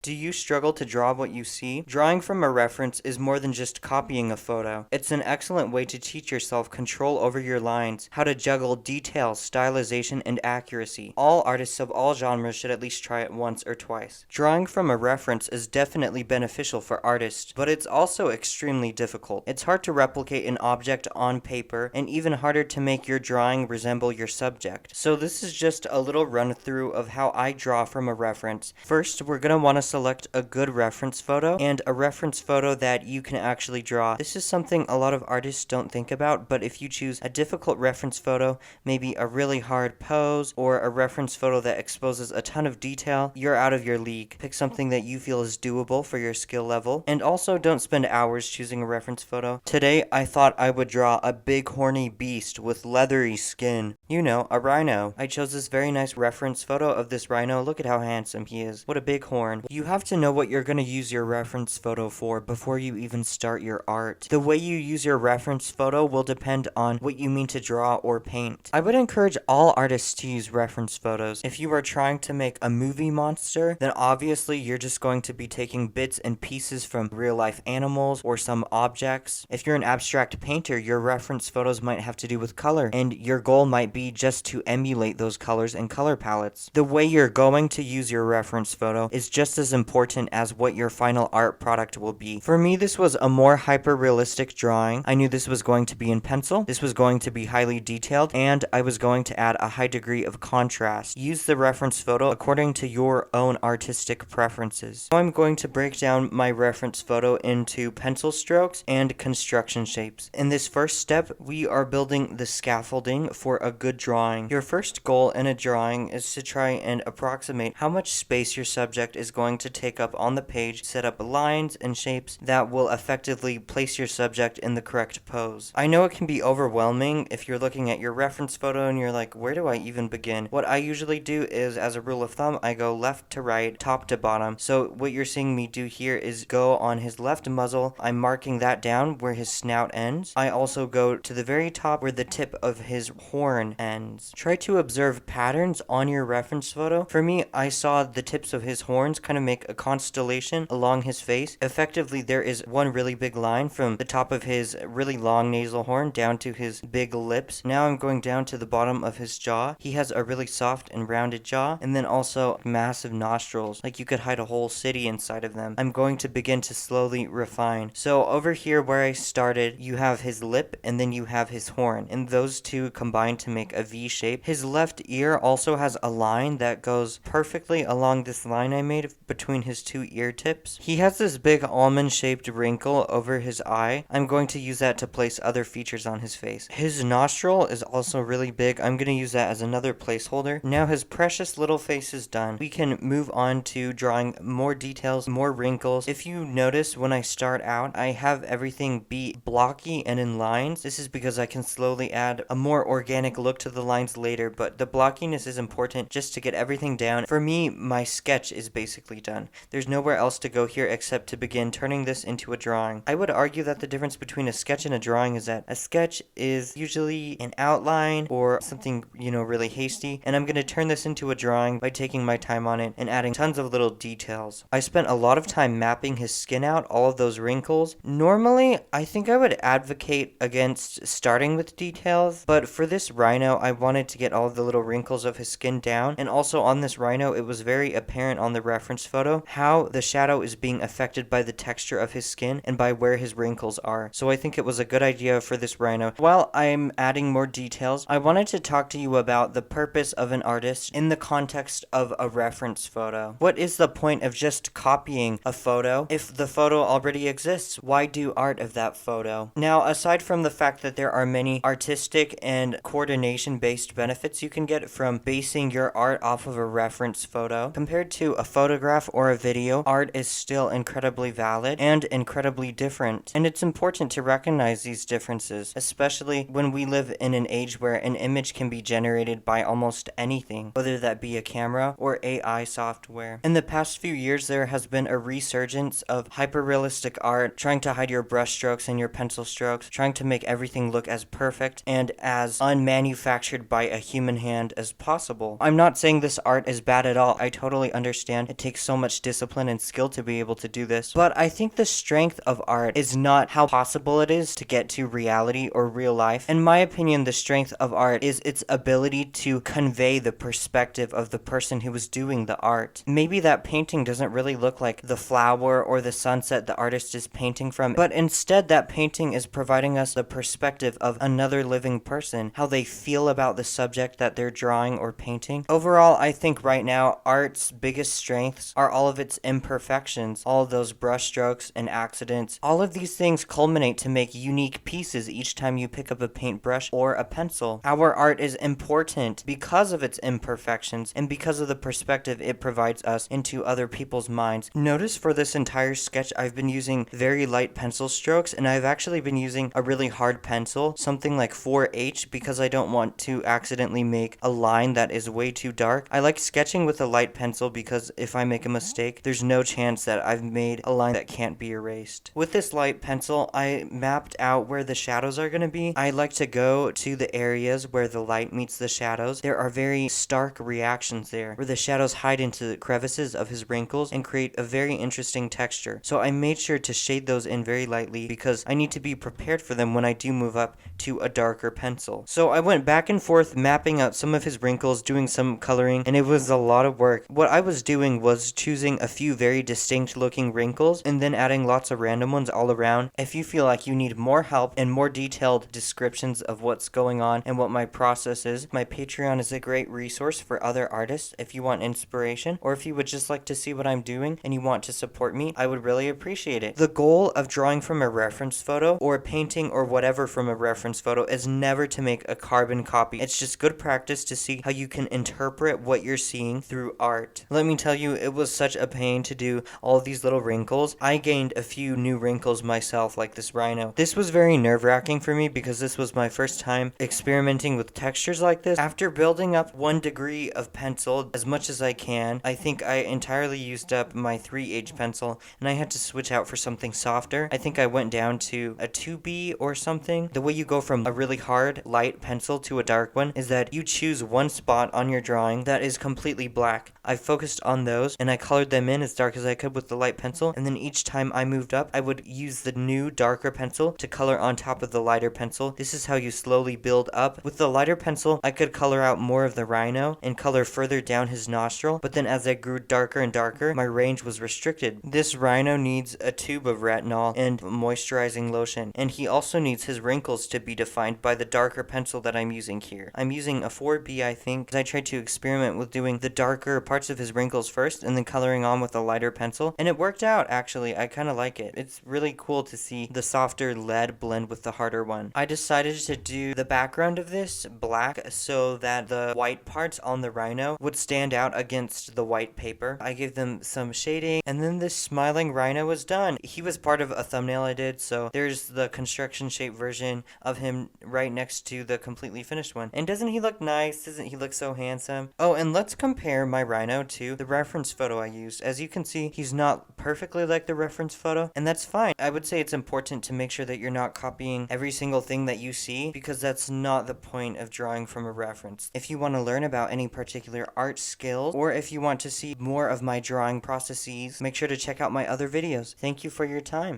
Do you struggle to draw what you see? Drawing from a reference is more than just copying a photo. It's an excellent way to teach yourself control over your lines, how to juggle detail, stylization, and accuracy. All artists of all genres should at least try it once or twice. Drawing from a reference is definitely beneficial for artists, but it's also extremely difficult. It's hard to replicate an object on paper, and even harder to make your drawing resemble your subject. So this is just a little run through of how I draw from a reference. First, we're going to want to select a good reference photo and a reference photo that you can actually draw. This is something a lot of artists don't think about, but if you choose a difficult reference photo, maybe a really hard pose, or a reference photo that exposes a ton of detail, you're out of your league. Pick something that you feel is doable for your skill level, and also don't spend hours choosing a reference photo. Today, I thought I would draw a big horny beast with leathery skin. You know, a rhino. I chose this very nice reference photo of this rhino. Look at how handsome he is. What a big horn. You have to know what you're going to use your reference photo for before you even start your art. The way you use your reference photo will depend on what you mean to draw or paint. I would encourage all artists to use reference photos. If you are trying to make a movie monster, then obviously you're just going to be taking bits and pieces from real life animals or some objects. If you're an abstract painter, your reference photos might have to do with color, and your goal might be just to emulate those colors and color palettes. The way you're going to use your reference photo is just as important as what your final art product will be. For me, this was a more hyper-realistic drawing. I knew this was going to be in pencil, this was going to be highly detailed, and I was going to add a high degree of contrast. Use the reference photo according to your own artistic preferences. Now I'm going to break down my reference photo into pencil strokes and construction shapes. In this first step, we are building the scaffolding for a good drawing. Your first goal in a drawing is to try and approximate how much space your subject is going to take up on the page, set up lines and shapes that will effectively place your subject in the correct pose. I know it can be overwhelming if you're looking at your reference photo and you're like, where do I even begin? What I usually do is, as a rule of thumb, I go left to right, top to bottom. So what you're seeing me do here is go on his left muzzle. I'm marking that down where his snout ends. I also go to the very top where the tip of his horn ends. Try to observe patterns on your reference photo. For me, I saw the tips of his horns kind of make a constellation along his face. Effectively, there is one really big line from the top of his really long nasal horn down to his big lips. Now I'm going down to the bottom of his jaw. He has a really soft and rounded jaw, and then also massive nostrils, like you could hide a whole city inside of them. I'm going to begin to slowly refine. So over here where I started, you have his lip and then you have his horn, and those two combine to make a V shape. His left ear also has a line that goes perfectly along this line I made between his two ear tips. He has this big almond-shaped wrinkle over his eye. I'm going to use that to place other features on his face. His nostril is also really big. I'm going to use that as another placeholder. Now his precious little face is done. We can move on to drawing more details, more wrinkles. If you notice when I start out, I have everything be blocky and in lines. This is because I can slowly add a more organic look to the lines later, but the blockiness is important just to get everything down. For me, my sketch is basically done. There's nowhere else to go here except to begin turning this into a drawing. I would argue that the difference between a sketch and a drawing is that a sketch is usually an outline or something, really hasty, and I'm going to turn this into a drawing by taking my time on it and adding tons of little details. I spent a lot of time mapping his skin out, all of those wrinkles. Normally, I think I would advocate against starting with details, but for this rhino, I wanted to get all of the little wrinkles of his skin down, and also on this rhino, it was very apparent on the reference photo how the shadow is being affected by the texture of his skin and by where his wrinkles are. So I think it was a good idea for this rhino. While I'm adding more details, I wanted to talk to you about the purpose of an artist in the context of a reference photo. What is the point of just copying a photo if the photo already exists? Why do art of that photo? Now, aside from the fact that there are many artistic and coordination-based benefits you can get from basing your art off of a reference photo, compared to a photograph or a video, art is still incredibly valid and incredibly different. And it's important to recognize these differences, especially when we live in an age where an image can be generated by almost anything, whether that be a camera or AI software. In the past few years, there has been a resurgence of hyper-realistic art, trying to hide your brushstrokes and your pencil strokes, trying to make everything look as perfect and as unmanufactured by a human hand as possible. I'm not saying this art is bad at all. I totally understand it takes so much discipline and skill to be able to do this. But I think the strength of art is not how possible it is to get to reality or real life. In my opinion, the strength of art is its ability to convey the perspective of the person who was doing the art. Maybe that painting doesn't really look like the flower or the sunset the artist is painting from, but instead that painting is providing us the perspective of another living person, how they feel about the subject that they're drawing or painting. Overall, I think right now art's biggest strengths are all of its imperfections, all of those brush strokes and accidents. All of these things culminate to make unique pieces each time you pick up a paintbrush or a pencil. Our art is important because of its imperfections and because of the perspective it provides us into other people's minds. Notice for this entire sketch I've been using very light pencil strokes, and I've actually been using a really hard pencil, something like 4H, because I don't want to accidentally make a line that is way too dark. I like sketching with a light pencil because if I make a mistake, there's no chance that I've made a line that can't be erased. With this light pencil, I mapped out where the shadows are going to be. I like to go to the areas where the light meets the shadows. There are very stark reactions there, where the shadows hide into the crevices of his wrinkles and create a very interesting texture. So I made sure to shade those in very lightly because I need to be prepared for them when I do move up to a darker pencil. So I went back and forth mapping out some of his wrinkles, doing some coloring, and it was a lot of work. What I was doing was choosing a few very distinct looking wrinkles and then adding lots of random ones all around. If you feel like you need more help and more detailed descriptions of what's going on and what my process is, my Patreon is a great resource for other artists. If you want inspiration, or if you would just like to see what I'm doing and you want to support me, I would really appreciate it. The goal of drawing from a reference photo or painting or whatever from a reference photo is never to make a carbon copy. It's just good practice to see how you can interpret what you're seeing through art. Let me tell you, it was such a pain to do all of these little wrinkles. I gained a few new wrinkles myself, like this rhino. This was very nerve-wracking for me because this was my first time experimenting with textures like this. After building up 1 degree of pencil as much as I can, I think I entirely used up my 3H pencil and I had to switch out for something softer. I think I went down to a 2B or something. The way you go from a really hard, light pencil to a dark one is that you choose one spot on your drawing that is completely black. I focused on those and I colored them in as dark as I could with the light pencil, and then each time I moved up, I would use the new darker pencil to color on top of the lighter pencil. This is how you slowly build up. With the lighter pencil, I could color out more of the rhino and color further down his nostril, but then as I grew darker and darker, my range was restricted. This rhino needs a tube of retinol and moisturizing lotion, and he also needs his wrinkles to be defined by the darker pencil that I'm using here. I'm using a 4B, I think, because I tried to experiment with doing the darker parts of his wrinkles first and then coloring on with a lighter pencil, and it worked out actually. I kind of like it. It's really cool to see the softer lead blend with the harder one. I decided to do the background of this black so that the white parts on the rhino would stand out against the white paper. I gave them some shading, and then this smiling rhino was done. He was part of a thumbnail I did, so there's the construction shape version of him right next to the completely finished one. And doesn't he look nice? Doesn't he look so handsome? Oh, and let's compare my rhino to the reference photo I used. As you can see, he's not perfectly like the reference photo, and that's fine. I would say it's important to make sure that you're not copying every single thing that you see, because that's not the point of drawing from a reference. If you want to learn about any particular art skills, or if you want to see more of my drawing processes, make sure to check out my other videos. Thank you for your time.